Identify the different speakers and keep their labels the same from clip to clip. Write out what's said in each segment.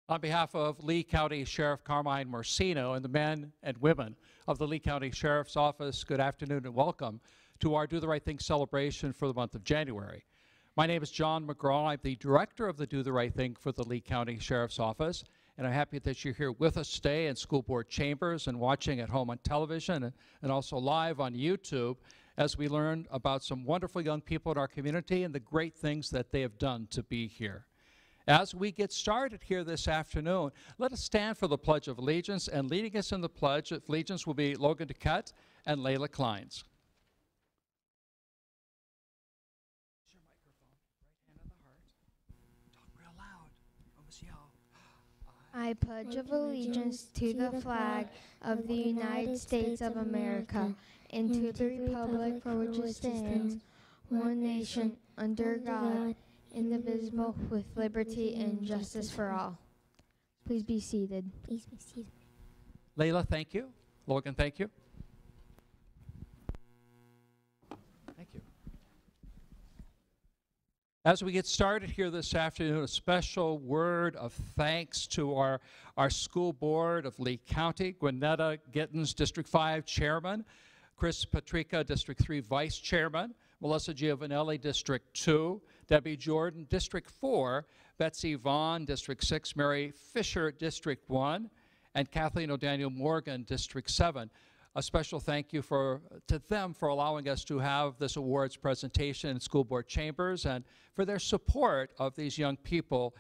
Speaker 1: On behalf of Lee County Sheriff Carmine Marcino and the men and women of the Lee County Sheriff's Office, good afternoon and welcome to our Do the Right Thing celebration for the month of January. My name is John McGraw. I'm the director of the Do the Right Thing for the Lee County Sheriff's Office, and I'm happy that you're here with us today in school board chambers and watching at home on television and also live on YouTube as we learn about some wonderful young people in our community and the great things that they have done to be here. As we get started here this afternoon, let us stand for the Pledge of Allegiance, and leading us in the Pledge of Allegiance will be Logan DeCutt and Layla Kleins.
Speaker 2: Your microphone, right hand on the heart. Talk real loud. Almost yell.
Speaker 3: I pledge of allegiance to the flag of the United States of America and to the republic for which it stands, one nation, under God, indivisible, with liberty and justice for all. Please be seated.
Speaker 4: Please be seated.
Speaker 1: Layla, thank you. Logan, thank you. Thank you. As we get started here this afternoon, a special word of thanks to our school board of Lee County, Gwinnetta Gittens, District 5 Chairman, Chris Patrica, District 3 Vice Chairman, Melissa Giovanelli, District 2, Debbie Jordan, District 4, Betsy Vaughn, District 6, Mary Fisher, District 1, and Kathleen O'Daniel Morgan, District 7. A special thank you to them for allowing us to have this awards presentation in school board chambers and for their support of these young people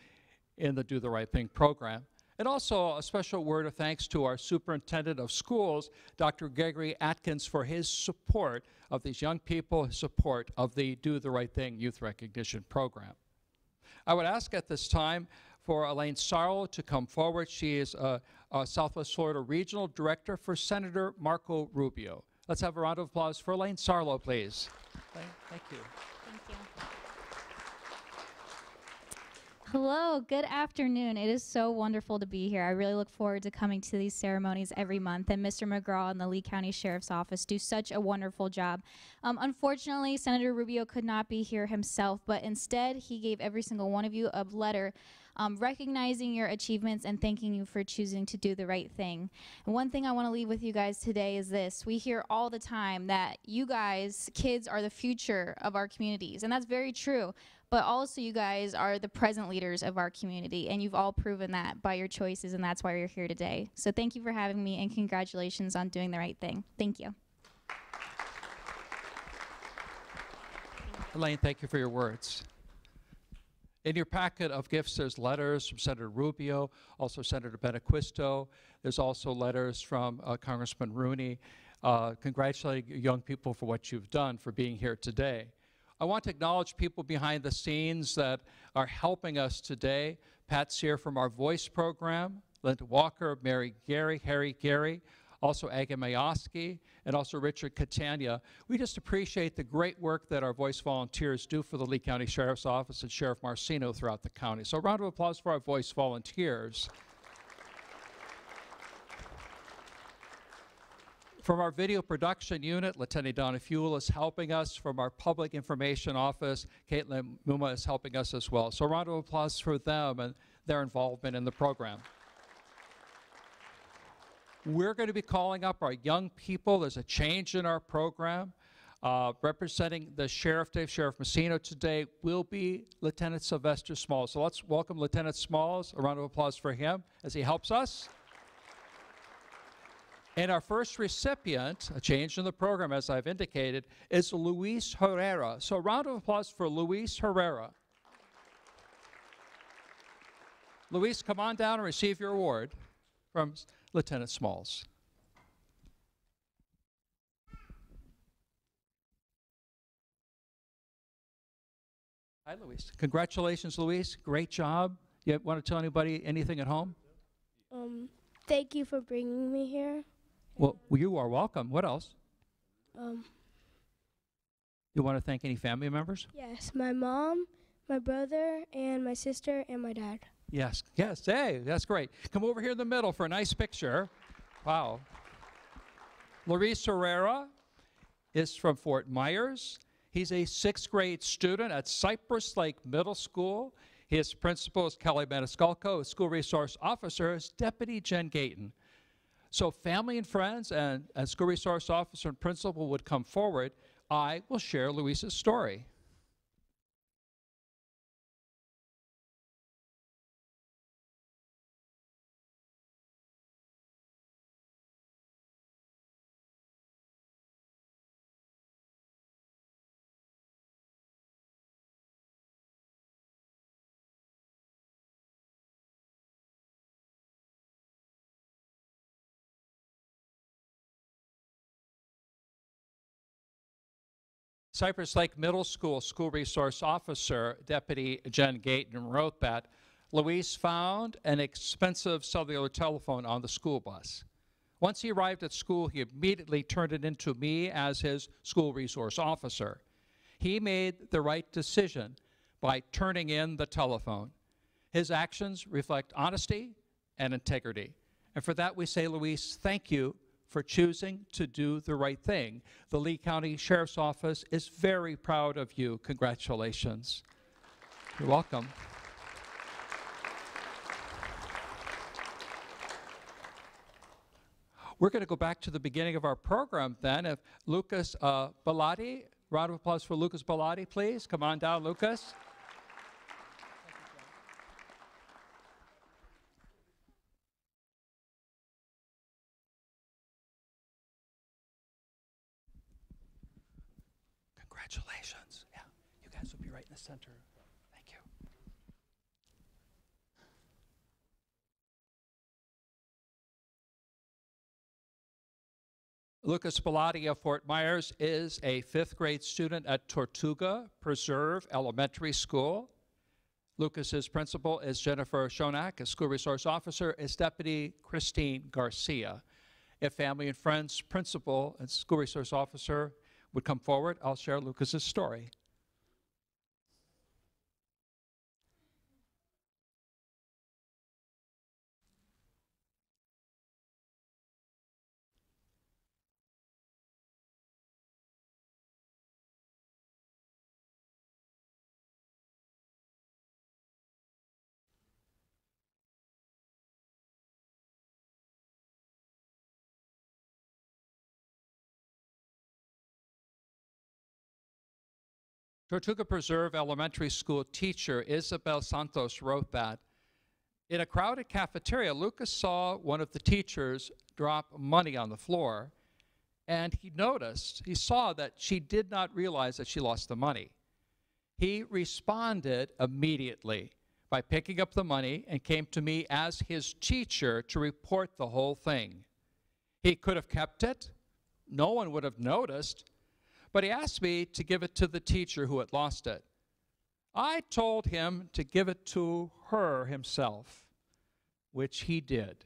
Speaker 1: in the Do the Right Thing program. And also a special word of thanks to our superintendent of schools, Dr. Gregory Atkins, for his support of these young people, his support of the Do the Right Thing Youth Recognition Program. I would ask at this time for Elaine Sarlo to come forward. She is a Southwest Florida Regional Director for Senator Marco Rubio. Let's have a round of applause for Elaine Sarlo, please. Thank you.
Speaker 4: Thank you. Hello, good afternoon. It is so wonderful to be here. I really look forward to coming to these ceremonies every month, and Mr. McGraw and the Lee County Sheriff's Office do such a wonderful job. Unfortunately, Senator Rubio could not be here himself, but instead he gave every single one of you a letter recognizing your achievements and thanking you for choosing to do the right thing. And one thing I want to leave with you guys today is this. We hear all the time that you guys, kids, are the future of our communities, and that's very true. But also you guys are the present leaders of our community, and you've all proven that by your choices, and that's why you're here today. So thank you for having me, and congratulations on doing the right thing. Thank you.
Speaker 1: Elaine, thank you for your words. In your packet of gifts, there's letters from Senator Rubio, also Senator Benequisto. There's also letters from Congressman Rooney, congratulating young people for what you've done, for being here today. I want to acknowledge people behind the scenes that are helping us today. Pat Sear from our Voice program, Linda Walker, Mary Gary, Harry Gary, also Aga Mayoski, and also Richard Catania. We just appreciate the great work that our Voice volunteers do for the Lee County Sheriff's Office and Sheriff Marcino throughout the county. So a round of applause for our Voice volunteers. From our video production unit, Lieutenant Donna Fuel is helping us. From our public information office, Caitlin Muma is helping us as well. So a round of applause for them and their involvement in the program. We're going to be calling up our young people. There's a change in our program. Representing the Sheriff Dave, Sheriff Messino today will be Lieutenant Sylvester Smalls. So let's welcome Lieutenant Smalls. A round of applause for him as he helps us. And our first recipient, a change in the program as I've indicated, is Luis Herrera. So a round of applause for Luis Herrera. Luis, come on down and receive your award from Lieutenant Smalls. Hi, Luis. Congratulations, Luis. Great job. You want to tell anybody anything at home?
Speaker 5: Thank you for bringing me here.
Speaker 1: Well, you are welcome. What else? You want to thank any family members?
Speaker 5: Yes, my mom, my brother, and my sister, and my dad.
Speaker 1: Yes, yes. Hey, that's great. Come over here in the middle for a nice picture. Wow. Luis Herrera is from Fort Myers. He's a 6th grade student at Cypress Lake Middle School. His principal is Kelly Maniscalco. His school resource officer is Deputy Jen Gayton. So family and friends and school resource officer and principal would come forward. I will share Luis's story. Cypress Lake Middle School school resource officer, Deputy Jen Gayton, wrote that Luis found an expensive cellular telephone on the school bus. Once he arrived at school, he immediately turned it into me as his school resource officer. He made the right decision by turning in the telephone. His actions reflect honesty and integrity. And for that we say, Luis, thank you for choosing to do the right thing. The Lee County Sheriff's Office is very proud of you. Congratulations. You're welcome. We're going to go back to the beginning of our program then. If Lucas Bellotti, round of applause for Lucas Bellotti, please. Come on down, Lucas. Congratulations. Yeah, you guys will be right in the center. Thank you. Lucas Bellotti of Fort Myers is a 5th grade student at Tortuga Preserve Elementary School. Lucas's principal is Jennifer Shonak. His school resource officer is Deputy Christine Garcia. If family and friends, principal, and school resource officer would come forward, I'll share Lucas's story. Tortuga Preserve Elementary School teacher Isabel Santos wrote that in a crowded cafeteria, Lucas saw one of the teachers drop money on the floor, and he saw that she did not realize that she lost the money. He responded immediately by picking up the money and came to me as his teacher to report the whole thing. He could have kept it. No one would have noticed. But he asked me to give it to the teacher who had lost it. I told him to give it to her himself, which he did.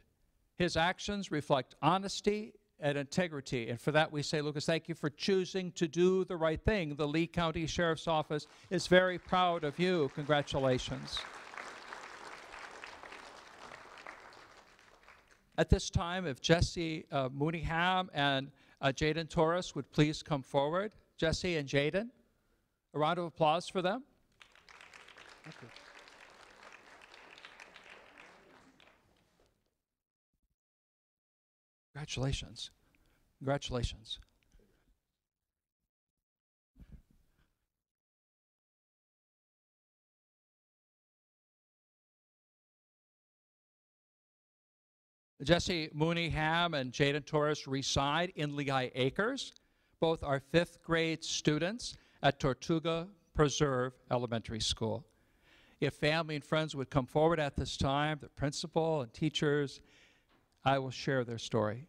Speaker 1: His actions reflect honesty and integrity. And for that we say, Lucas, thank you for choosing to do the right thing. The Lee County Sheriff's Office is very proud of you. Congratulations. At this time, if Jesse Mooneyham and Jaden Torres would please come forward. Jesse and Jaden, a round of applause for them. Thank you. Congratulations. Congratulations. Jesse Mooneyham and Jaden Torres reside in Lehigh Acres. Both are 5th grade students at Tortuga Preserve Elementary School. If family and friends would come forward at this time, the principal and teachers, I will share their story.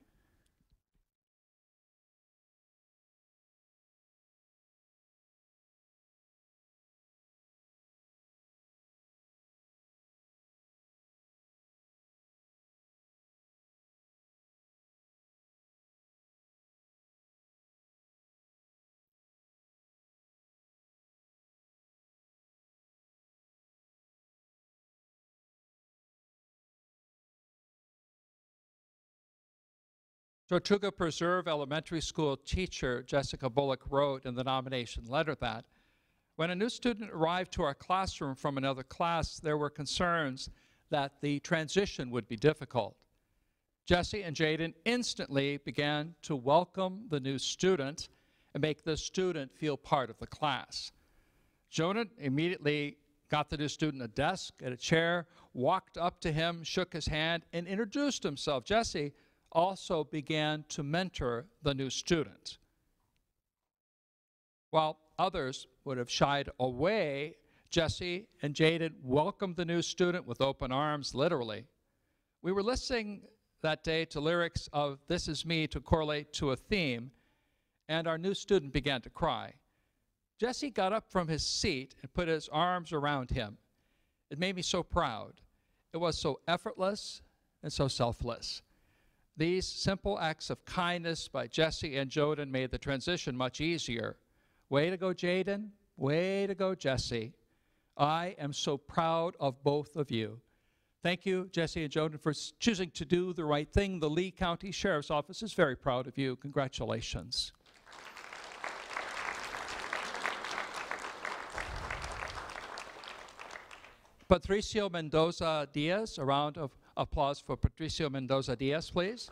Speaker 1: Tortuga Preserve Elementary School teacher Jessica Bullock wrote in the nomination letter that When a new student arrived to our classroom from another class, there were concerns that the transition would be difficult. Jesse and Jaden instantly began to welcome the new student and make the student feel part of the class. Jonah immediately got the new student a desk and a chair, walked up to him, shook his hand, and introduced himself. Jesse also began to mentor the new student. While others would have shied away, Jesse and Jaden welcomed the new student with open arms, literally. We were listening that day to lyrics of This Is Me to correlate to a theme, and our new student began to cry. Jesse got up from his seat and put his arms around him. It made me so proud. It was so effortless and so selfless. These simple acts of kindness by Jesse and Joden made the transition much easier. Way to go, Jaden. Way to go, Jesse. I am so proud of both of you. Thank you, Jesse and Joden, for choosing to do the right thing. The Lee County Sheriff's Office is very proud of you. Congratulations. Patricio Mendoza Diaz, a round of applause for Patricio Mendoza Diaz, please.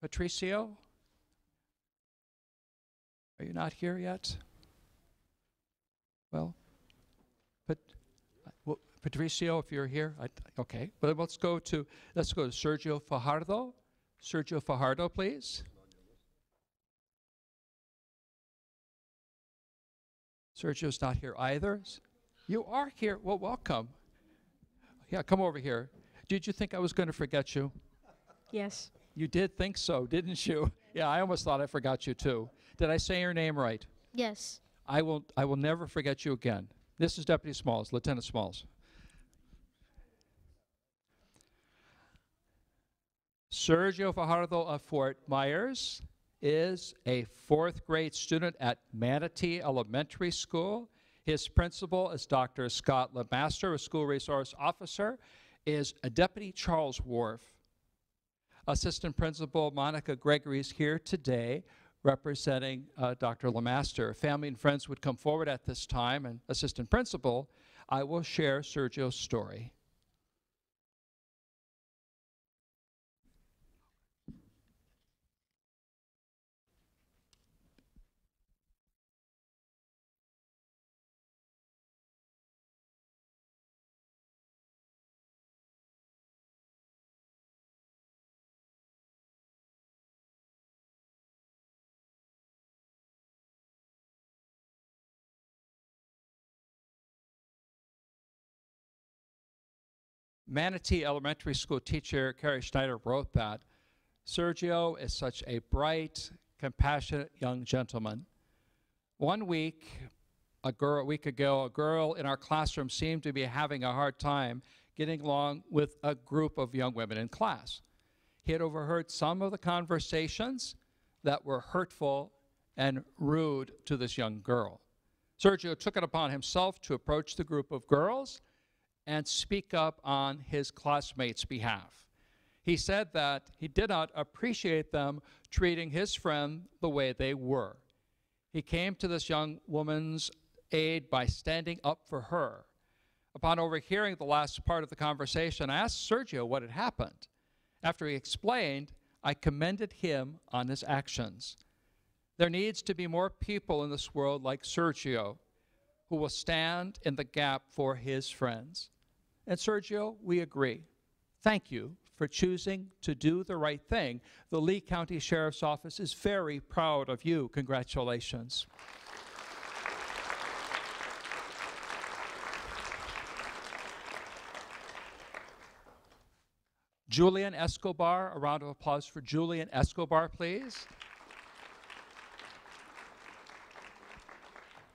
Speaker 1: Patricio, are you not here yet? Well, Patricio, if you're here, okay. But let's go to Sergio Fajardo. Sergio Fajardo, please. Sergio's not here either. You are here. Well, welcome. Yeah, come over here. Did you think I was going to forget you?
Speaker 5: Yes.
Speaker 1: You did think so, didn't you? Yeah, I almost thought I forgot you too. Did I say your name right?
Speaker 5: Yes.
Speaker 1: I will never forget you again. This is Deputy Smalls, Lieutenant Smalls. Sergio Fajardo of Fort Myers is a 4th grade student at Manatee Elementary School. His principal is Dr. Scott LeMaster, a school resource officer, is a Deputy Charles Wharf. Assistant Principal Monica Gregory is here today representing Dr. LeMaster. Family and friends would come forward at this time, and Assistant Principal, I will share Sergio's story. Manatee Elementary School teacher Carrie Schneider wrote that Sergio is such a bright, compassionate young gentleman. One week ago, a girl in our classroom seemed to be having a hard time getting along with a group of young women in class. He had overheard some of the conversations that were hurtful and rude to this young girl. Sergio took it upon himself to approach the group of girls and speak up on his classmates' behalf. He said that he did not appreciate them treating his friend the way they were. He came to this young woman's aid by standing up for her. Upon overhearing the last part of the conversation, I asked Sergio what had happened. After he explained, I commended him on his actions. There needs to be more people in this world like Sergio who will stand in the gap for his friends. And Sergio, we agree. Thank you for choosing to do the right thing. The Lee County Sheriff's Office is very proud of you. Congratulations. Julian Escobar, a round of applause for Julian Escobar, please.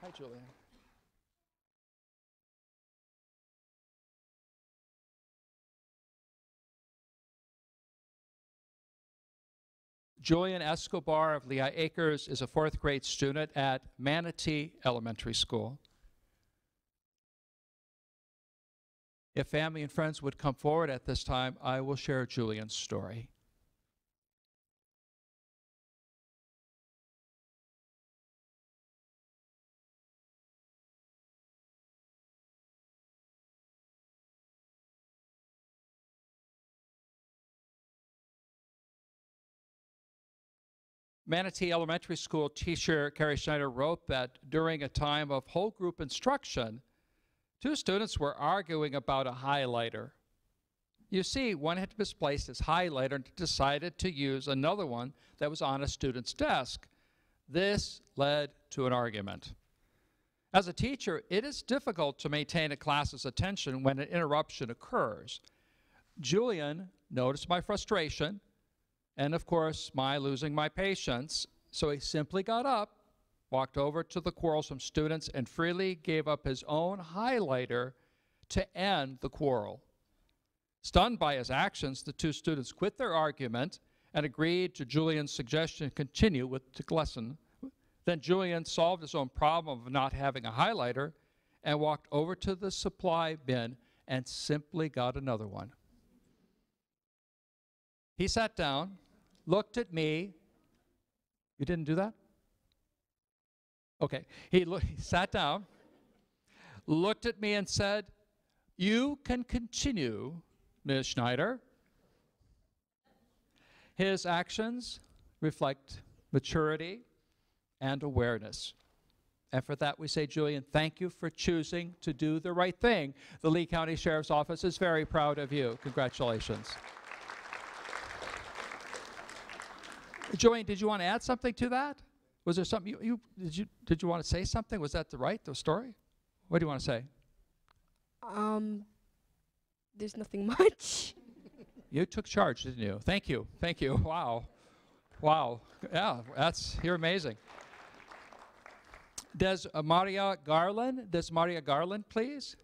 Speaker 1: Hi, Julian. Julian Escobar of Lehigh Acres is a 4th grade student at Manatee Elementary School. If family and friends would come forward at this time, I will share Julian's story. Manatee Elementary School teacher Carrie Schneider wrote that during a time of whole group instruction, 2 students were arguing about a highlighter. You see, one had misplaced his highlighter and decided to use another one that was on a student's desk. This led to an argument. As a teacher, it is difficult to maintain a class's attention when an interruption occurs. Julian noticed my frustration and, of course, my losing my patience, so he simply got up, walked over to the quarrelsome students, and freely gave up his own highlighter to end the quarrel. Stunned by his actions, the 2 students quit their argument and agreed to Julian's suggestion to continue with the lesson. Then Julian solved his own problem of not having a highlighter and walked over to the supply bin and simply got another one. He sat down, looked at me. You didn't do that? Okay. He sat down, looked at me and said, "You can continue, Ms. Schneider." His actions reflect maturity and awareness. And for that we say, Julian, thank you for choosing to do the right thing. The Lee County Sheriff's Office is very proud of you. Congratulations. Julian, did you want to add something to that? Was there something did you want to say something? Was that the story? What do you want to say?
Speaker 5: There's nothing much.
Speaker 1: You took charge, didn't you? Thank you. Thank you. Wow. Wow. Yeah, you're amazing. Does Maria Garland, please?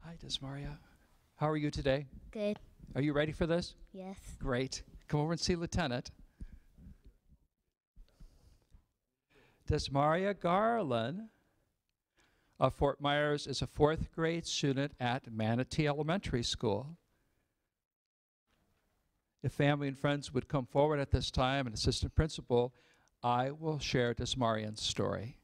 Speaker 1: Hi, Desmaria. How are you today?
Speaker 3: Good.
Speaker 1: Are you ready for this?
Speaker 3: Yes.
Speaker 1: Great. Come over and see Lieutenant. Desmaria Garland of Fort Myers is a 4th grade student at Manatee Elementary School. If family and friends would come forward at this time, an assistant principal, I will share Desmarian's story.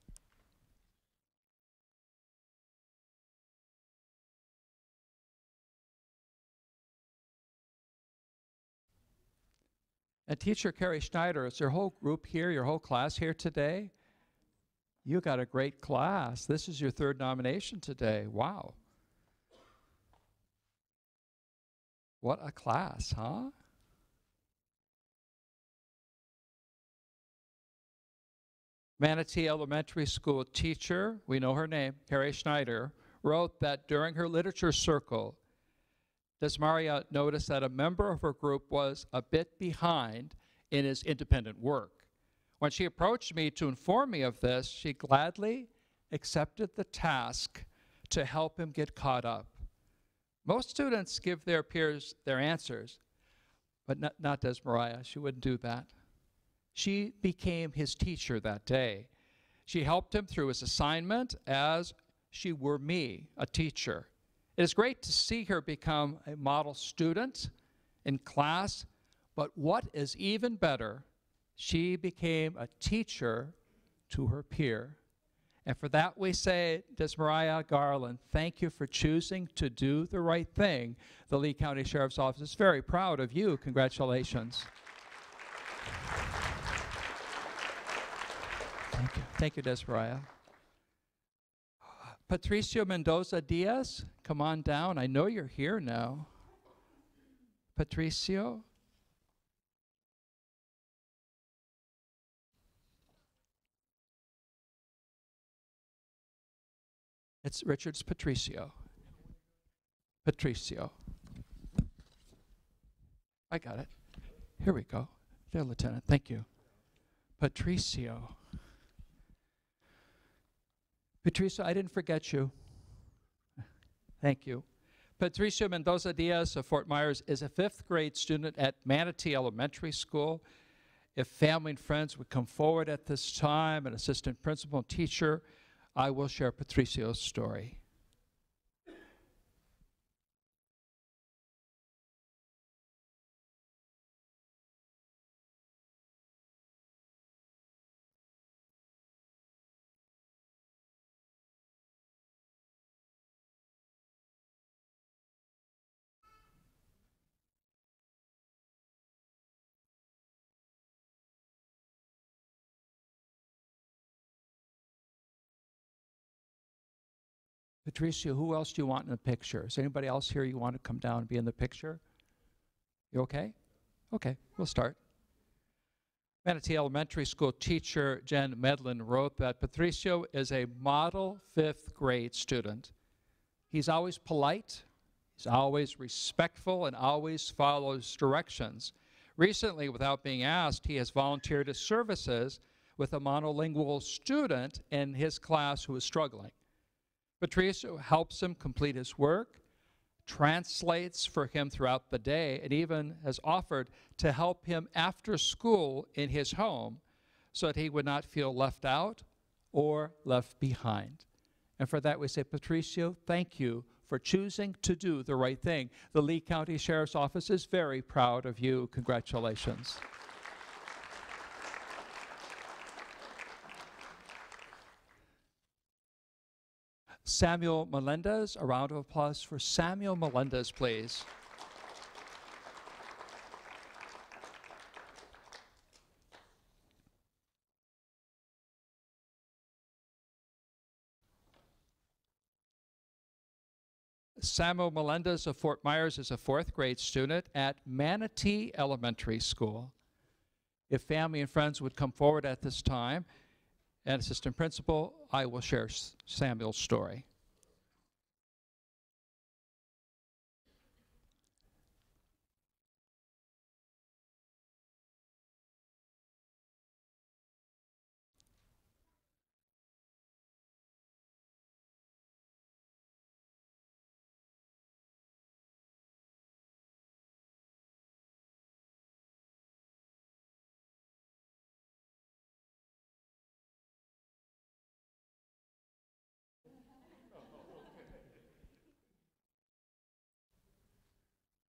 Speaker 1: And teacher Carrie Schneider, is your whole group here, your whole class here today? You got a great class. This is your 3rd nomination today. Wow. What a class, huh? Manatee Elementary School teacher, we know her name, Carrie Schneider, wrote that during her literature circle, Desmaria noticed that a member of her group was a bit behind in his independent work. When she approached me to inform me of this, she gladly accepted the task to help him get caught up. Most students give their peers their answers, but not Desmaria. She wouldn't do that. She became his teacher that day. She helped him through his assignment as she were me, a teacher. It is great to see her become a model student in class, but what is even better, she became a teacher to her peer. And for that we say, Desmaria Garland, thank you for choosing to do the right thing. The Lee County Sheriff's Office is very proud of you. Congratulations. Thank you. Thank you, Desmaria. Patricio Mendoza Diaz, come on down. I know you're here now. Patricio. It's Richard's Patricio. Patricio. I got it. Here we go. There, Lieutenant. Thank you. Patricio. Patricio, I didn't forget you. Thank you. Patricio Mendoza Diaz of Fort Myers is a 5th grade student at Manatee Elementary School. If family and friends would come forward at this time, an assistant principal and teacher, I will share Patricio's story. Patricio, who else do you want in the picture? Is anybody else here you want to come down and be in the picture? You okay? Okay, we'll start. Manatee Elementary School teacher Jen Medlin wrote that Patricio is a model 5th grade student. He's always polite, he's always respectful, and always follows directions. Recently, without being asked, he has volunteered his services with a monolingual student in his class who is struggling. Patricio helps him complete his work, translates for him throughout the day, and even has offered to help him after school in his home so that he would not feel left out or left behind. And for that we say, Patricio, thank you for choosing to do the right thing. The Lee County Sheriff's Office is very proud of you. Congratulations. Samuel Melendez, a round of applause for Samuel Melendez, please. Samuel Melendez of Fort Myers is a 4th grade student at Manatee Elementary School. If family and friends would come forward at this time, and assistant principal, I will share Samuel's story.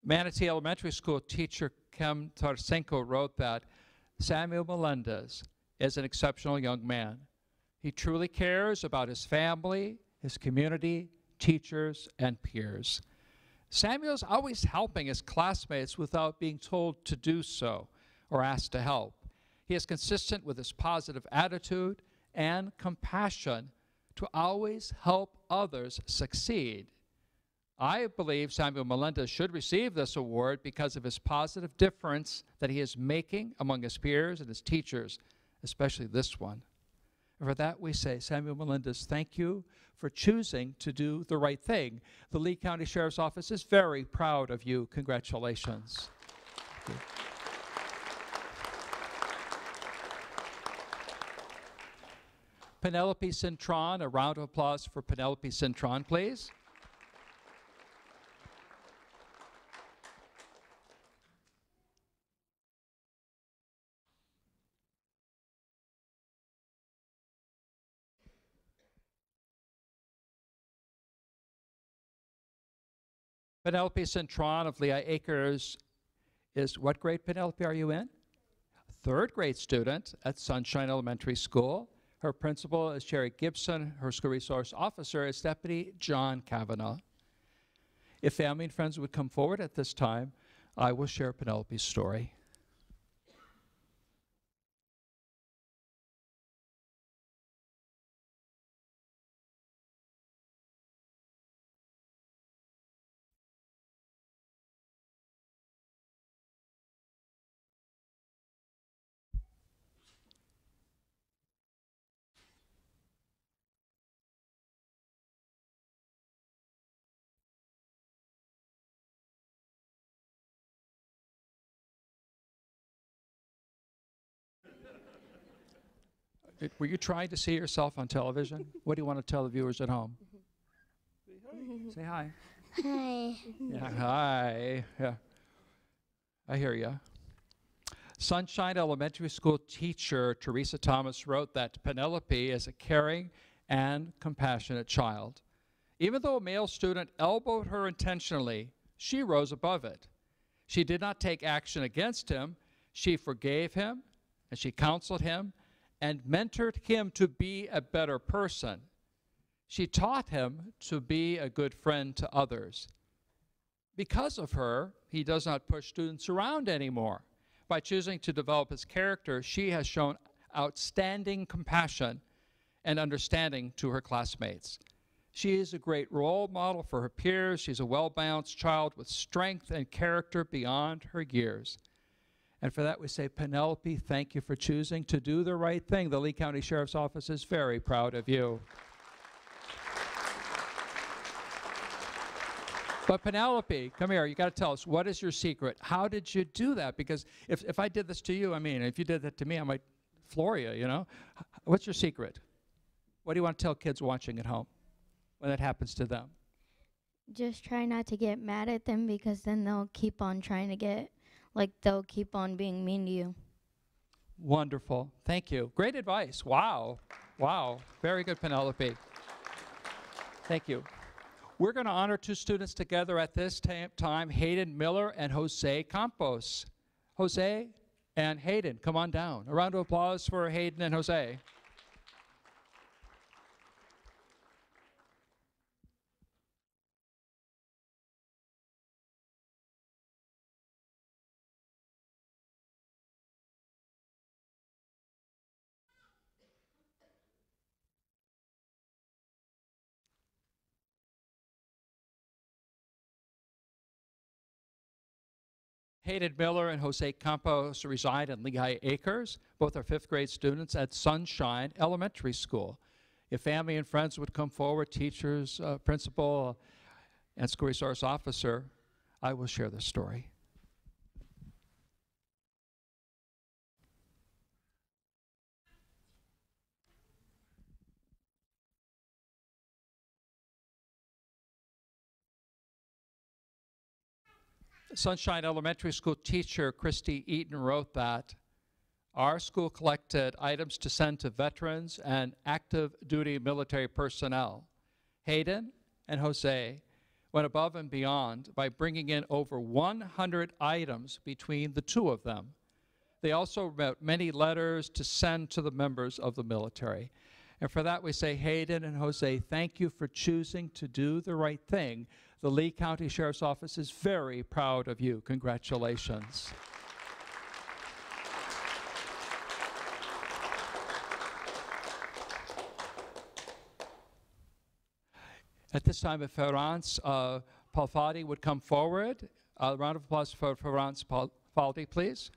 Speaker 1: Manatee Elementary School teacher Kim Tarsenko wrote that Samuel Melendez is an exceptional young man. He truly cares about his family, his community, teachers, and peers. Samuel's always helping his classmates without being told to do so or asked to help. He is consistent with his positive attitude and compassion to always help others succeed. I believe Samuel Melendez should receive this award because of his positive difference that he is making among his peers and his teachers, especially this one. And for that we say, Samuel Melendez, thank you for choosing to do the right thing. The Lee County Sheriff's Office is very proud of you. Congratulations. Thank you. Penelope Cintron, a round of applause for Penelope Cintron, please. Penelope Cintron of Lehigh Acres is, what grade, Penelope, are you in? 3rd grade student at Sunshine Elementary School. Her principal is Jerry Gibson. Her school resource officer is Deputy John Kavanaugh. If family and friends would come forward at this time, I will share Penelope's story. Were you trying to see yourself on television? What do you want to tell the viewers at home? Say hi.
Speaker 5: Hi.
Speaker 1: Yeah, hi. Yeah, I hear you. Sunshine Elementary School teacher Teresa Thomas wrote that Penelope is a caring and compassionate child. Even though a male student elbowed her intentionally, she rose above it. She did not take action against him. She forgave him, and she counseled him, and mentored him to be a better person. She taught him to be a good friend to others. Because of her, he does not push students around anymore. By choosing to develop his character, she has shown outstanding compassion and understanding to her classmates. She is a great role model for her peers. She's a well-balanced child with strength and character beyond her years. And for that we say, Penelope, thank you for choosing to do the right thing. The Lee County Sheriff's Office is very proud of you. But Penelope, come here, you got to tell us, what is your secret? How did you do that? Because if I did this to you, I mean, if you did that to me, I might floor you, you know? What's your secret? What do you want to tell kids watching at home when that happens to them?
Speaker 3: Just try not to get mad at them, because then they'll keep on trying to get, they'll keep on being mean to you.
Speaker 1: Wonderful. Thank you. Great advice. Wow. Wow. Very good, Penelope. Thank you. We're going to honor two students together at this time, Hayden Miller and Jose Campos. Jose and Hayden, come on down. A round of applause for Hayden and Jose. Hayden Miller and Jose Campos reside in Lehigh Acres. Both are fifth grade students at Sunshine Elementary School. If family and friends would come forward, teachers, principal, and school resource officer, I will share the story. Sunshine Elementary School teacher Christy Eaton wrote that our school collected items to send to veterans and active duty military personnel. Hayden and Jose went above and beyond by bringing in over 100 items between the two of them. They also wrote many letters to send to the members of the military. And for that we say, Hayden and Jose, thank you for choosing to do the right thing. The Lee County Sheriff's Office is very proud of you. Congratulations. At this time, if Florence Palfadi would come forward. A round of applause for Florence Palfadi, please.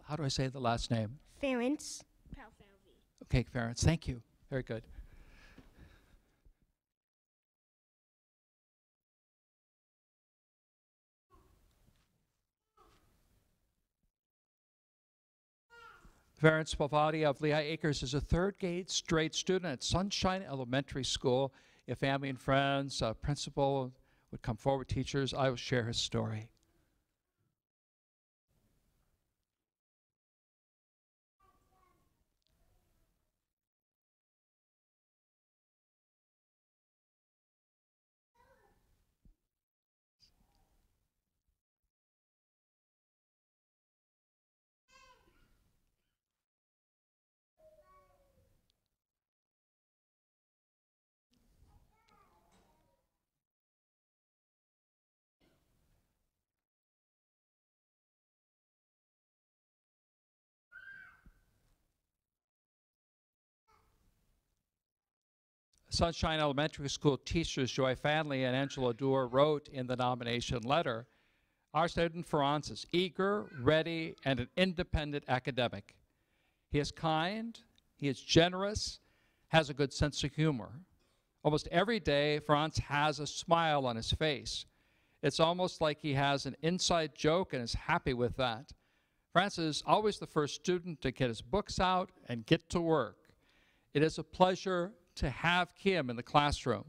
Speaker 1: How do I say the last name?
Speaker 5: Ference.
Speaker 1: Okay, Ference, thank you. Very good. Ference Palfadi of Lehigh Acres is a third-grade straight student at Sunshine Elementary School. If family and friends, principal would come forward, teachers, I will share his story. Sunshine Elementary School teachers Joy Fanley and Angela Doer wrote in the nomination letter, our student Ference is eager, ready, and an independent academic. He is kind, he is generous, has a good sense of humor. Almost every day, Ference has a smile on his face. It's almost like he has an inside joke and is happy with that. Ference is always the first student to get his books out and get to work. It is a pleasure to have him in the classroom.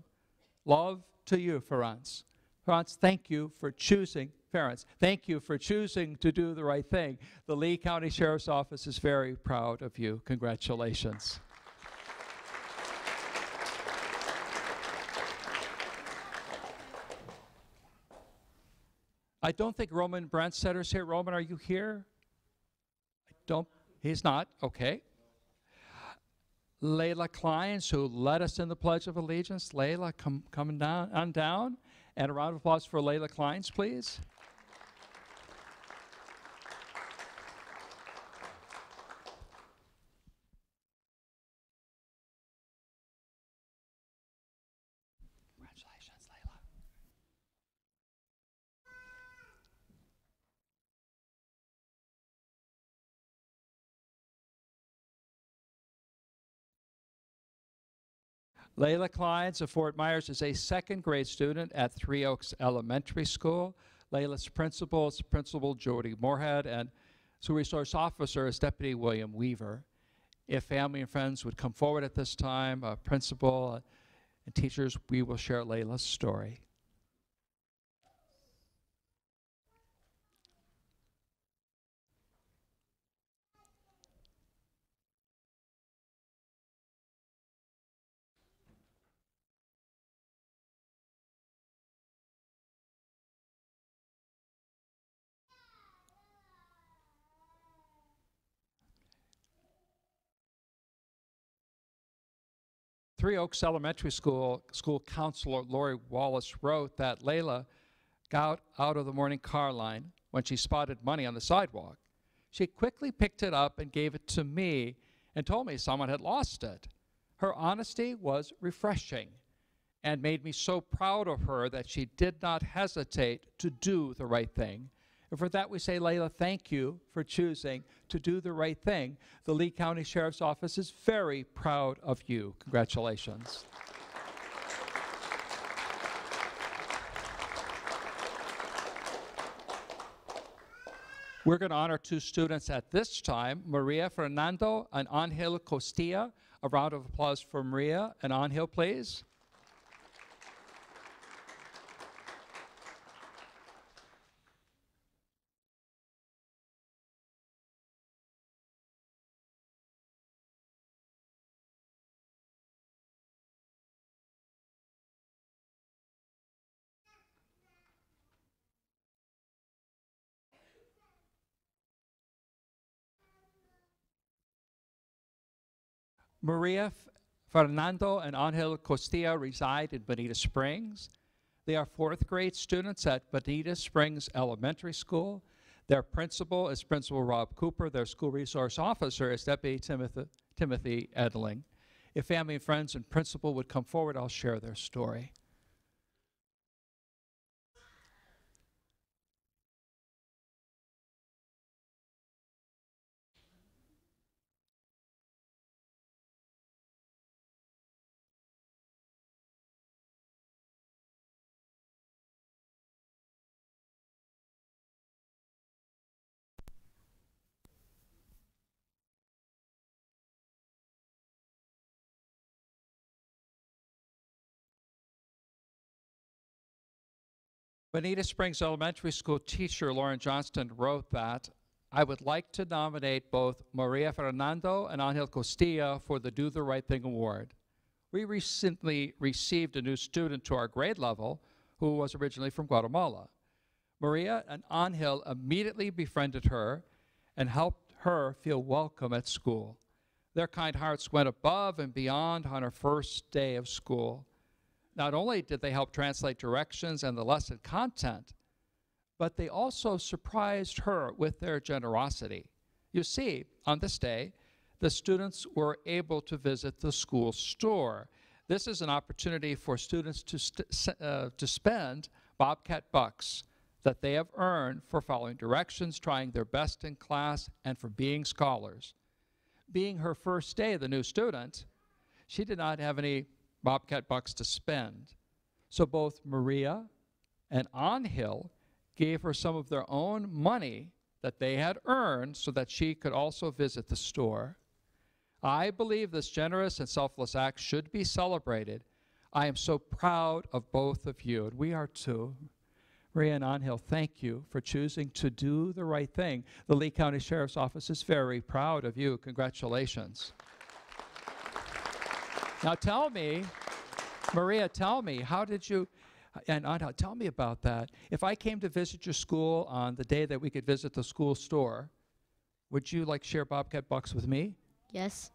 Speaker 1: Love to you, Ference. Ference, thank you for choosing parents, thank you for choosing to do the right thing. The Lee County Sheriff's Office is very proud of you. Congratulations. I don't think Roman Brandsetter's here. Roman, are you here? He's not. Okay. Layla Kleins, who led us in the Pledge of Allegiance. Layla, come down. And a round of applause for Layla Kleins, please. Congratulations, Layla. Layla Kleins of Fort Myers is a second grade student at Three Oaks Elementary School. Layla's principal is Principal Jody Moorhead, and school resource officer is Deputy William Weaver. If family and friends would come forward at this time, principal and teachers, we will share Layla's story. Three Oaks Elementary School counselor Lori Wallace wrote that Layla got out of the morning car line when she spotted money on the sidewalk. She quickly picked it up and gave it to me and told me someone had lost it. Her honesty was refreshing and made me so proud of her that she did not hesitate to do the right thing. And for that we say, Layla, thank you for choosing to do the right thing. The Lee County Sheriff's Office is very proud of you. Congratulations. We're going to honor two students at this time, Maria Fernando and Angel Costilla. A round of applause for Maria and Angel, please. Maria Fernando and Angel Costilla reside in Bonita Springs. They are fourth grade students at Bonita Springs Elementary School. Their principal is Principal Rob Cooper. Their school resource officer is Deputy Timothy Edling. If family and friends and principal would come forward, I'll share their story. Bonita Springs Elementary School teacher Lauren Johnston wrote that, I would like to nominate both Maria Fernando and Angel Costilla for the Do the Right Thing Award. We recently received a new student to our grade level who was originally from Guatemala. Maria and Angel immediately befriended her and helped her feel welcome at school. Their kind hearts went above and beyond on her first day of school. Not only did they help translate directions and the lesson content, but they also surprised her with their generosity. You see, on this day, the students were able to visit the school store. This is an opportunity for students to spend Bobcat bucks that they have earned for following directions, trying their best in class, and for being scholars. Being her first day, the new student, she did not have any Bobcat bucks to spend. So both Maria and Angel gave her some of their own money that they had earned so that she could also visit the store. I believe this generous and selfless act should be celebrated. I am so proud of both of you, and we are too. Maria and Angel, thank you for choosing to do the right thing. The Lee County Sheriff's Office is very proud of you. Congratulations. Now tell me, Maria, tell me, how did you, and Angel, tell me about that. If I came to visit your school on the day that we could visit the school store, would you like share Bobcat bucks with me?
Speaker 6: Yes.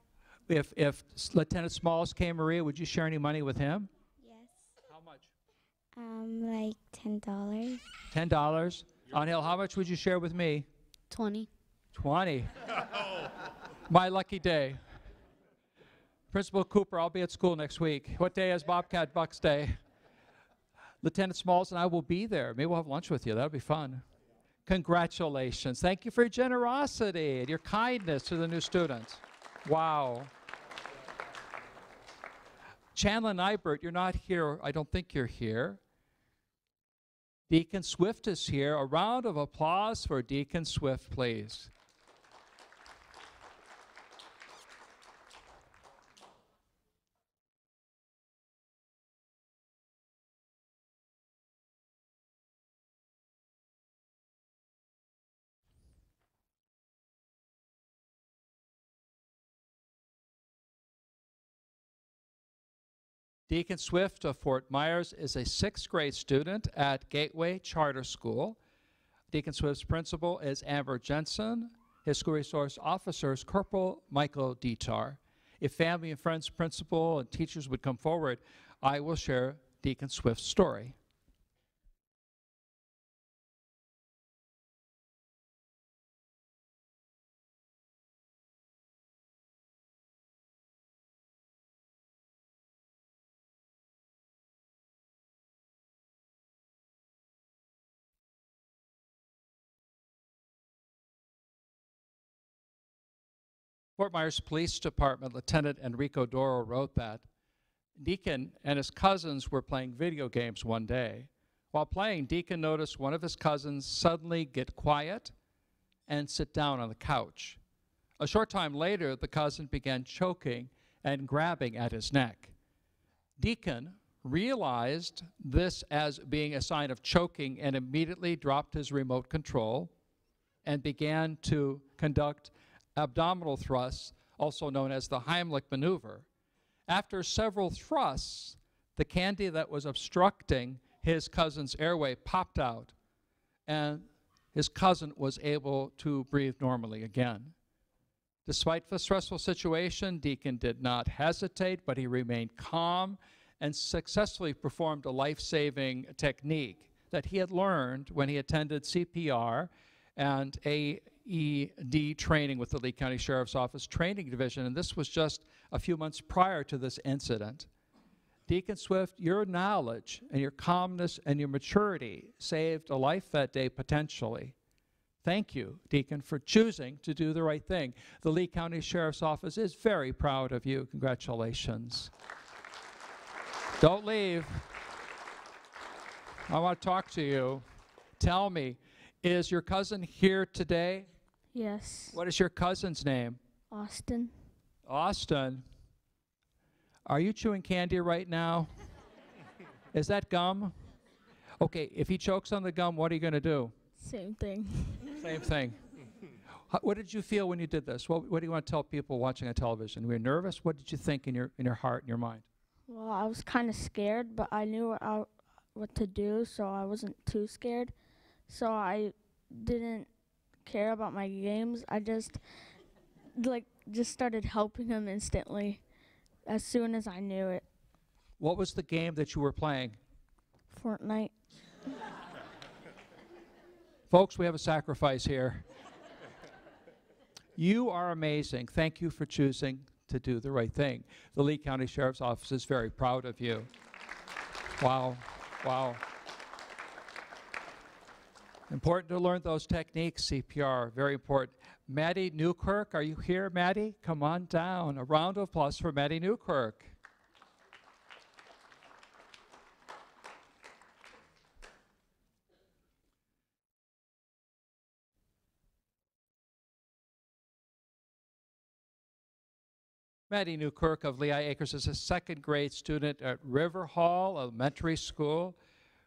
Speaker 1: If Lieutenant Smalls came, Maria, would you share any money with him?
Speaker 5: Yes.
Speaker 1: How much?
Speaker 5: Like $10.
Speaker 1: $10. Angel, how much would you share with me?
Speaker 6: 20.
Speaker 1: 20. My lucky day. Principal Cooper, I'll be at school next week. What day is Bobcat Bucks Day? Lieutenant Smalls and I will be there. Maybe we'll have lunch with you. That'll be fun. Congratulations. Thank you for your generosity and your kindness to the new students. Wow. Chandler Nybert, you're not here. I don't think you're here. Deacon Swift is here. A round of applause for Deacon Swift, please. Deacon Swift of Fort Myers is a 6th grade student at Gateway Charter School. Deacon Swift's principal is Amber Jensen. His school resource officer is Corporal Michael Dietar. If family and friends, principal, and teachers would come forward, I will share Deacon Swift's story. Fort Myers Police Department Lieutenant Enrico Doro wrote that Deacon and his cousins were playing video games one day. While playing, Deacon noticed one of his cousins suddenly get quiet and sit down on the couch. A short time later, the cousin began choking and grabbing at his neck. Deacon realized this as being a sign of choking and immediately dropped his remote control and began to conduct abdominal thrusts, also known as the Heimlich maneuver. After several thrusts, the candy that was obstructing his cousin's airway popped out, and his cousin was able to breathe normally again. Despite the stressful situation, Deacon did not hesitate, but he remained calm and successfully performed a life-saving technique that he had learned when he attended CPR and AED training with the Lee County Sheriff's Office Training Division, and this was just a few months prior to this incident. Deacon Swift, your knowledge and your calmness and your maturity saved a life that day potentially. Thank you, Deacon, for choosing to do the right thing. The Lee County Sheriff's Office is very proud of you. Congratulations. Don't leave. I want to talk to you. Tell me, is your cousin here today?
Speaker 5: Yes.
Speaker 1: What is your cousin's name?
Speaker 5: Austin.
Speaker 1: Austin. Are you chewing candy right now? Is that gum? Okay, if he chokes on the gum, what are you going to do?
Speaker 5: Same thing.
Speaker 1: Same thing. What did you feel when you did this? What do you want to tell people watching on television? Were you nervous? What did you think in your heart and your mind?
Speaker 5: Well, I was kind of scared, but I knew what to do, so I wasn't too scared. So I didn't care about my games. I just started helping him instantly as soon as I knew it.
Speaker 1: What was the game that you were playing?
Speaker 5: Fortnite.
Speaker 1: Folks, we have a sacrifice here. You are amazing. Thank you for choosing to do the right thing. The Lee County Sheriff's Office is very proud of you. Wow, wow. Important to learn those techniques, CPR, very important. Maddie Newkirk, are you here, Maddie? Come on down. A round of applause for Maddie Newkirk. Maddie Newkirk of Lehigh Acres is a 2nd grade student at River Hall Elementary School.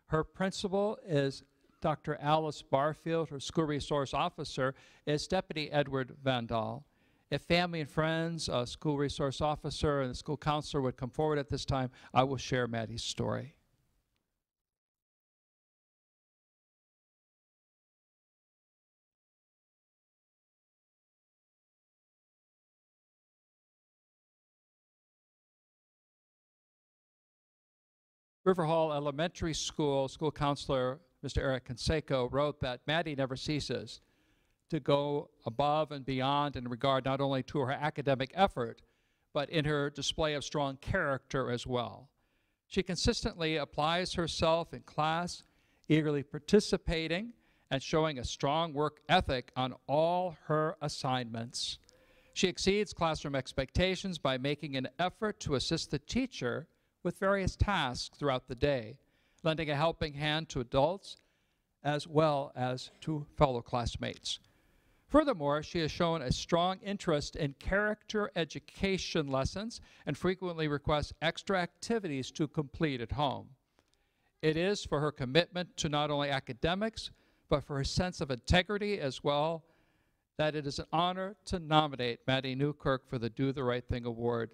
Speaker 1: Her principal is Dr. Alice Barfield, her school resource officer, is Deputy Edward Vandal. If family and friends, a school resource officer, and the school counselor would come forward at this time, I will share Maddie's story. River Hall Elementary School school counselor, Mr. Eric Canseco, wrote that Maddie never ceases to go above and beyond in regard not only to her academic effort, but in her display of strong character as well. She consistently applies herself in class, eagerly participating and showing a strong work ethic on all her assignments. She exceeds classroom expectations by making an effort to assist the teacher with various tasks throughout the day, lending a helping hand to adults as well as to fellow classmates. Furthermore, she has shown a strong interest in character education lessons and frequently requests extra activities to complete at home. It is for her commitment to not only academics, but for her sense of integrity as well, that it is an honor to nominate Maddie Newkirk for the Do the Right Thing Award.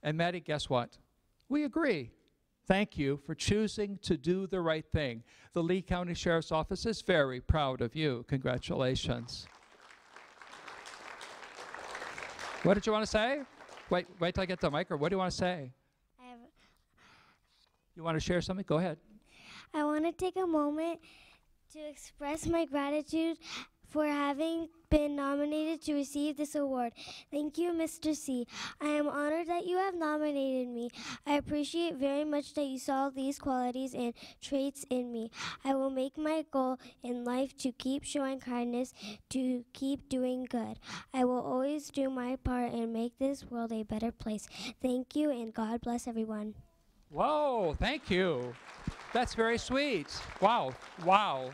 Speaker 1: And Maddie, guess what? We agree. Thank you for choosing to do the right thing. The Lee County Sheriff's Office is very proud of you. Congratulations. What did you want to say? Wait till I get the mic, or what do you want to say? You want to share something? Go ahead.
Speaker 6: I want to take a moment to express my gratitude for having been nominated to receive this award. Thank you, Mr. C. I am honored that you have nominated me. I appreciate very much that you saw these qualities and traits in me. I will make my goal in life to keep showing kindness, to keep doing good. I will always do my part and make this world a better place. Thank you, and God bless everyone.
Speaker 1: Whoa, thank you. That's very sweet. Wow, wow.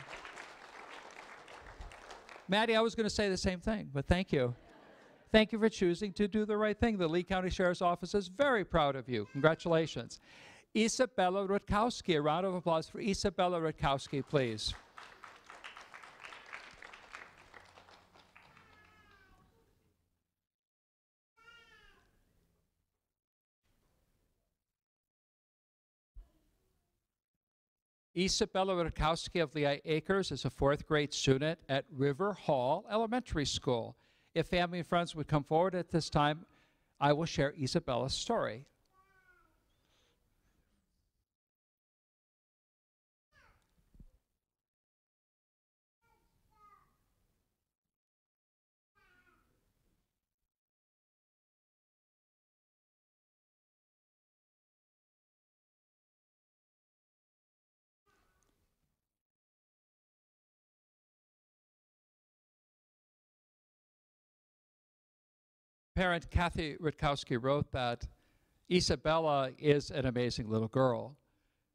Speaker 1: Maddie, I was going to say the same thing, but thank you. Thank you for choosing to do the right thing. The Lee County Sheriff's Office is very proud of you. Congratulations. Isabella Rutkowski, a round of applause for Isabella Rutkowski, please. Isabella Rutkowski of Lehigh Acres is a 4th grade student at River Hall Elementary School. If family and friends would come forward at this time, I will share Isabella's story. Parent Kathy Rutkowski wrote that Isabella is an amazing little girl.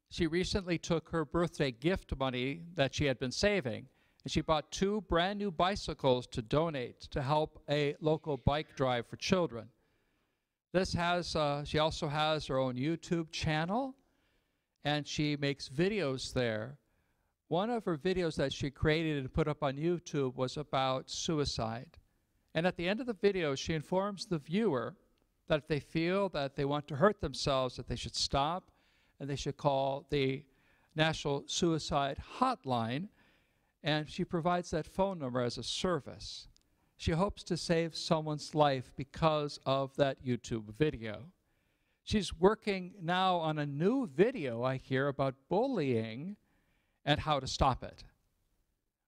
Speaker 1: She recently took her birthday gift money that she had been saving, and she bought 2 brand new bicycles to donate to help a local bike drive for children. She also has her own YouTube channel, and she makes videos there. One of her videos that she created and put up on YouTube was about suicide. And at the end of the video, she informs the viewer that if they feel that they want to hurt themselves, that they should stop and they should call the National Suicide Hotline. And she provides that phone number as a service. She hopes to save someone's life because of that YouTube video. She's working now on a new video, I hear, about bullying and how to stop it.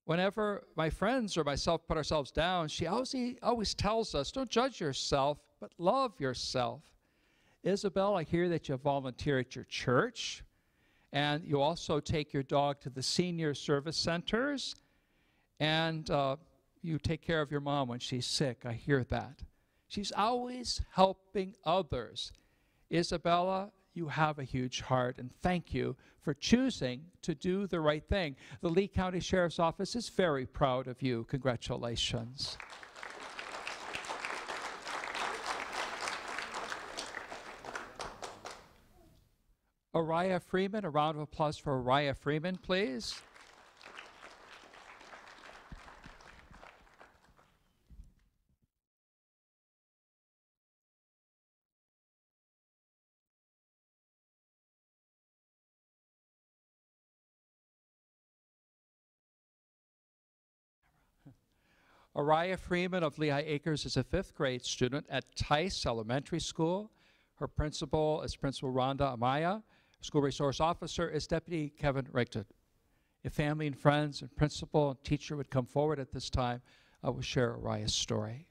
Speaker 1: Whenever my friends or myself put ourselves down, she always tells us, don't judge yourself, but love yourself. Isabel, I hear that you volunteer at your church, and you also take your dog to the senior service centers, and you take care of your mom when she's sick. I hear that. She's always helping others. Isabella, you have a huge heart, and thank you for choosing to do the right thing. The Lee County Sheriff's Office is very proud of you. Congratulations. Araya Freeman, a round of applause for Araya Freeman, please. Araya Freeman of Lehigh Acres is a 5th grade student at Tice Elementary School. Her principal is Principal Rhonda Amaya. School resource officer is Deputy Kevin Rigdon. If family and friends and principal and teacher would come forward at this time, I will share Araya's story.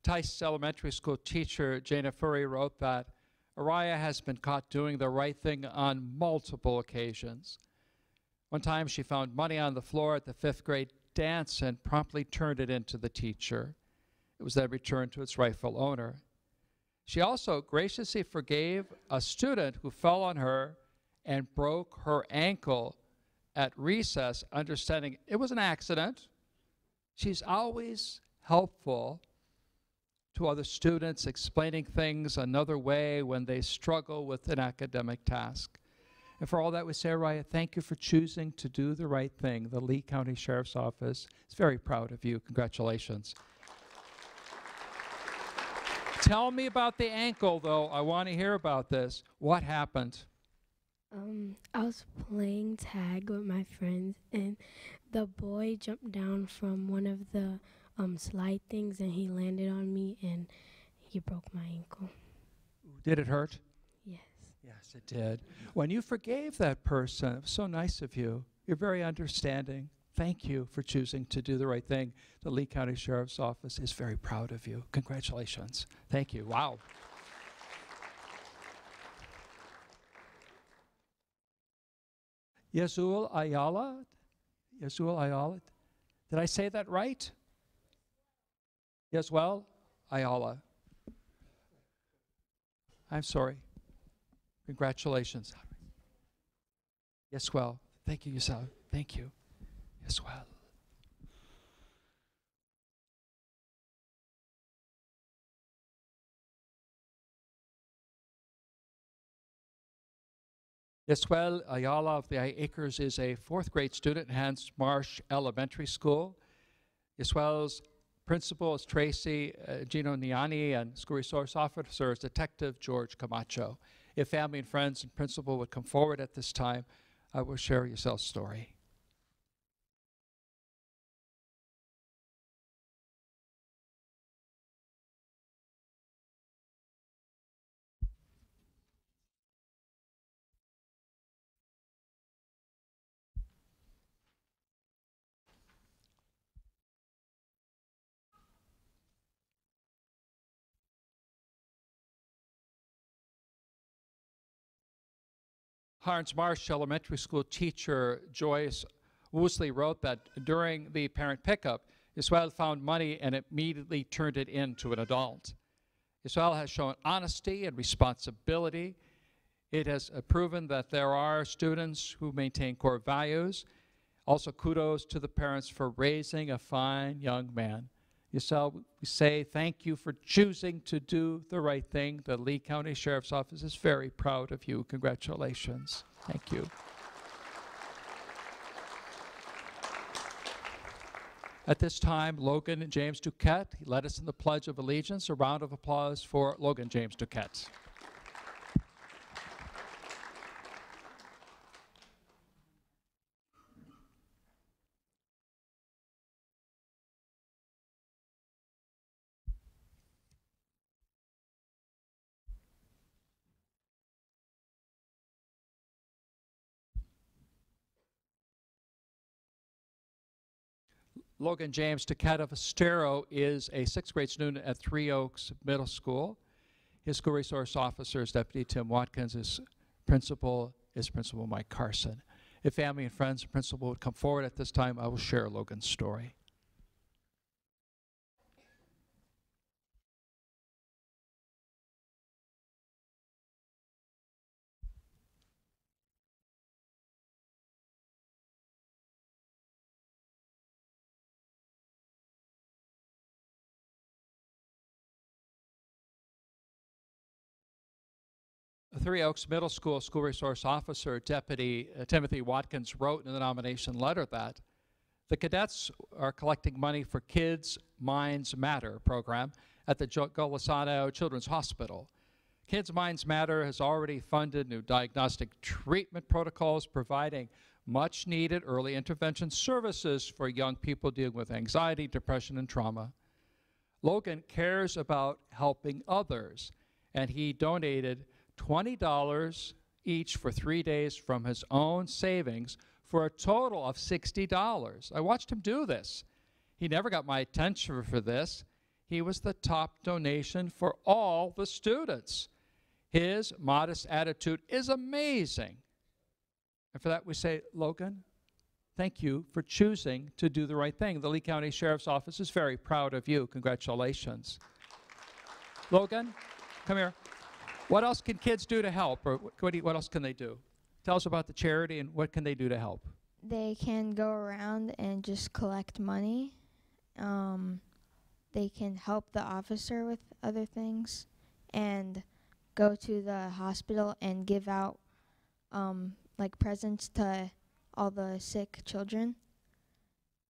Speaker 1: Tice Elementary School teacher Jana Furry wrote that Araya has been caught doing the right thing on multiple occasions. One time she found money on the floor at the 5th grade dance and promptly turned it into the teacher. It was then returned to its rightful owner. She also graciously forgave a student who fell on her and broke her ankle at recess, understanding it was an accident. She's always helpful to other students, explaining things another way when they struggle with an academic task. And for all that, we say, Araya, thank you for choosing to do the right thing. The Lee County Sheriff's Office is very proud of you. Congratulations. Tell me about the ankle, though. I want to hear about this. What happened?
Speaker 7: I was playing tag with my friends, and the boy jumped down from one of the slide things, and he landed on me, and he broke my ankle.
Speaker 1: Did it hurt?
Speaker 7: Yes.
Speaker 1: Yes, it did. When you forgave that person, it was so nice of you. You're very understanding. Thank you for choosing to do the right thing. The Lee County Sheriff's Office is very proud of you. Congratulations. Thank you. Wow. Yazul Ayala? Yazul Ayala? Did I say that right? Yes, well, Ayala. I'm sorry. Congratulations. Yes, well. Thank you, Yusel. Thank you. Yes, well. Yeswell Ayala of the Acres is a 4th grade student at Hans Marsh Elementary School. Yeswell's principal is Tracy Gino Niani, and school resource officer is Detective George Camacho. If family and friends and principal would come forward at this time, I will share Yeswell's story. Hans Marsh Elementary School teacher Joyce Woosley wrote that during the parent pickup, Israel found money and immediately turned it in to an adult. Israel has shown honesty and responsibility. It has proven that there are students who maintain core values. Also, kudos to the parents for raising a fine young man. Yisrael, we say thank you for choosing to do the right thing. The Lee County Sheriff's Office is very proud of you. Congratulations. Thank you. At this time, Logan James Duquette led us in the Pledge of Allegiance. A round of applause for Logan James Duquette. Logan James Duquette of Estero is a 6th grade student at Three Oaks Middle School. His school resource officer is Deputy Tim Watkins. His principal is Principal Mike Carson. If family and friends and principal would come forward at this time, I will share Logan's story. Three Oaks Middle School School Resource Officer Deputy Timothy Watkins wrote in the nomination letter that the cadets are collecting money for Kids Minds Matter program at the Golisano Children's Hospital. Kids Minds Matter has already funded new diagnostic treatment protocols, providing much needed early intervention services for young people dealing with anxiety, depression, and trauma. Logan cares about helping others, and he donated $20 each for 3 days from his own savings for a total of $60. I watched him do this. He never got my attention for this. He was the top donation for all the students. His modest attitude is amazing. And for that we say, Logan, thank you for choosing to do the right thing. The Lee County Sheriff's Office is very proud of you. Congratulations. Logan, come here. What else can kids do to help, or what else can they do? Tell us about the charity and what can they do to help.
Speaker 3: They can go around and just collect money. They can help the officer with other things and go to the hospital and give out like presents to all the sick children.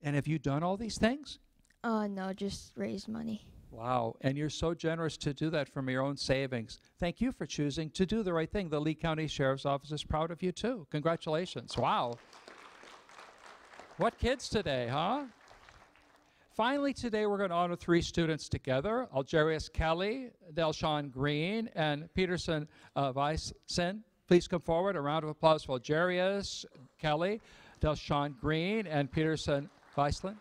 Speaker 1: And have you done all these things?
Speaker 3: No, just raise money.
Speaker 1: Wow, and you're so generous to do that from your own savings. Thank you for choosing to do the right thing. The Lee County Sheriff's Office is proud of you too. Congratulations, wow. What kids today, huh? Finally today we're going to honor 3 students together, Algerius Kelly, Delshawn Green, and Peterson Weissin. Please come forward. A round of applause for Algerius Kelly, Delshawn Green, and Peterson Weissin.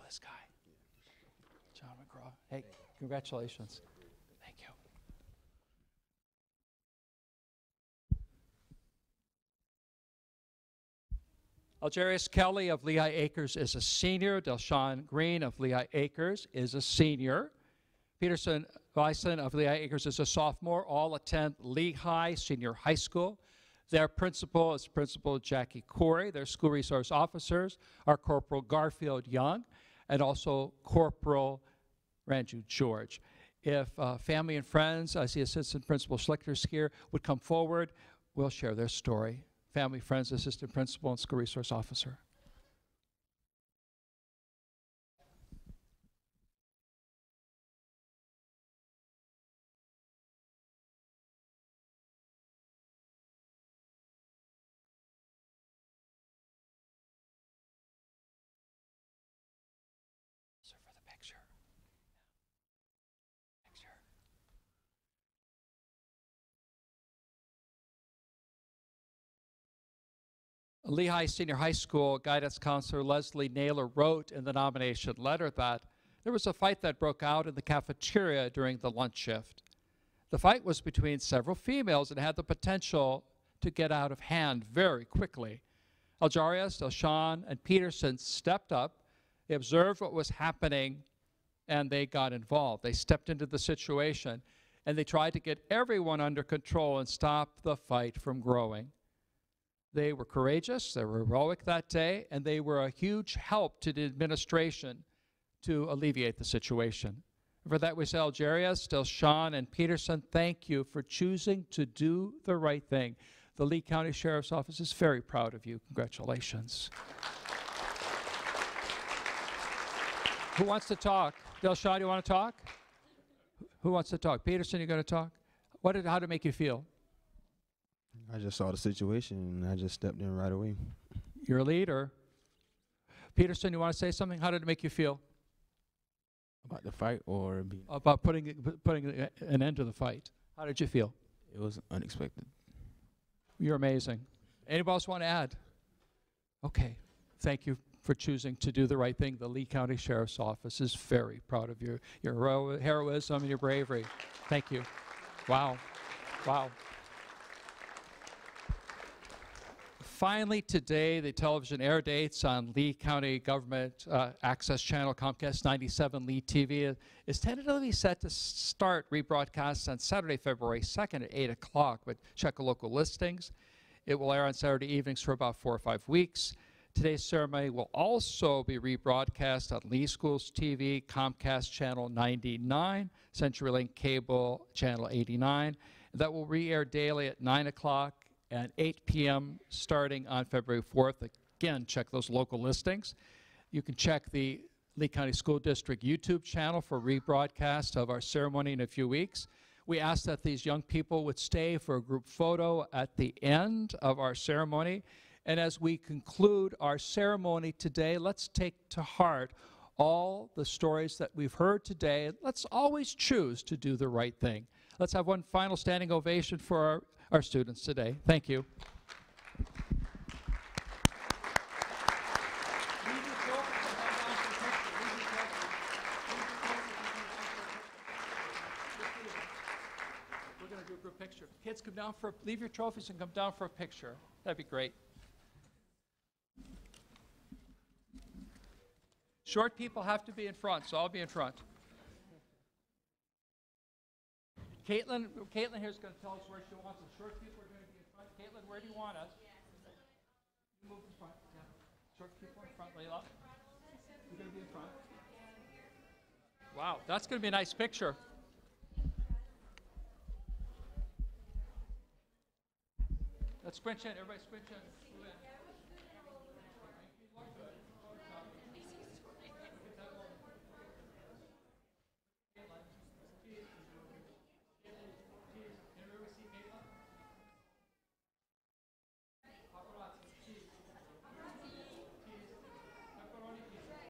Speaker 1: This guy, John McGraw. Hey, congratulations. Thank you. Algerius Kelly of Lehigh Acres is a senior. Delshawn Green of Lehigh Acres is a senior. Peterson Weissin of Lehigh Acres is a sophomore. All attend Lehigh Senior High School. Their principal is Principal Jackie Corey. Their school resource officers are Corporal Garfield Young and also Corporal Ranju George. If family and friends, I see Assistant Principal Schlichter's here, would come forward, we'll share their story. Family, friends, Assistant Principal, and School Resource Officer. For the picture. Lehigh Senior High School guidance counselor Leslie Naylor wrote in the nomination letter that there was a fight that broke out in the cafeteria during the lunch shift. The fight was between several females and had the potential to get out of hand very quickly. Algerius, Delshawn, and Peterson stepped up. They observed what was happening and they got involved. They stepped into the situation and they tried to get everyone under control and stop the fight from growing. They were courageous, they were heroic that day, and they were a huge help to the administration to alleviate the situation. For that we say, Algerius, Delshawn, and Peterson, thank you for choosing to do the right thing. The Lee County Sheriff's Office is very proud of you. Congratulations. Who wants to talk? Delshawn, you want to talk? Who wants to talk? Peterson, you going to talk? How did it make you feel?
Speaker 8: I just saw the situation and I just stepped in right away.
Speaker 1: You're a leader. Peterson, you want to say something? How did it make you feel?
Speaker 8: About the fight or
Speaker 1: about putting an end to the fight. How did you feel?
Speaker 8: It was unexpected.
Speaker 1: You're amazing. Anybody else want to add? Okay. Thank you for choosing to do the right thing. The Lee County Sheriff's Office is very proud of you. Your heroism and your bravery. Thank you. Wow. Wow. Finally, today, the television air dates on Lee County Government Access Channel Comcast 97 Lee TV is tentatively set to start rebroadcast on Saturday, February 2nd at 8 o'clock, but check the local listings. It will air on Saturday evenings for about 4 or 5 weeks. Today's ceremony will also be rebroadcast on Lee Schools TV, Comcast Channel 99, CenturyLink Cable Channel 89. That will re-air daily at 9 o'clock and 8 p.m. starting on February 4th. Again, check those local listings. You can check the Lee County School District YouTube channel for rebroadcast of our ceremony in a few weeks. We ask that these young people would stay for a group photo at the end of our ceremony. And as we conclude our ceremony today, let's take to heart all the stories that we've heard today. Let's always choose to do the right thing. Let's have one final standing ovation for our students today. Thank you. We're going to do a group picture. Kids, come down for, leave your trophies and come down for a picture. That'd be great. Short people have to be in front, so I'll be in front. Caitlin here is going to tell us where she wants us. Short people are going to be in front. Caitlin, where do you want us? You move in front. Yeah. Short people in front. Layla, you're going to be in front. Wow, that's going to be a nice picture. Let's sprint in. Everybody sprint in. Move in.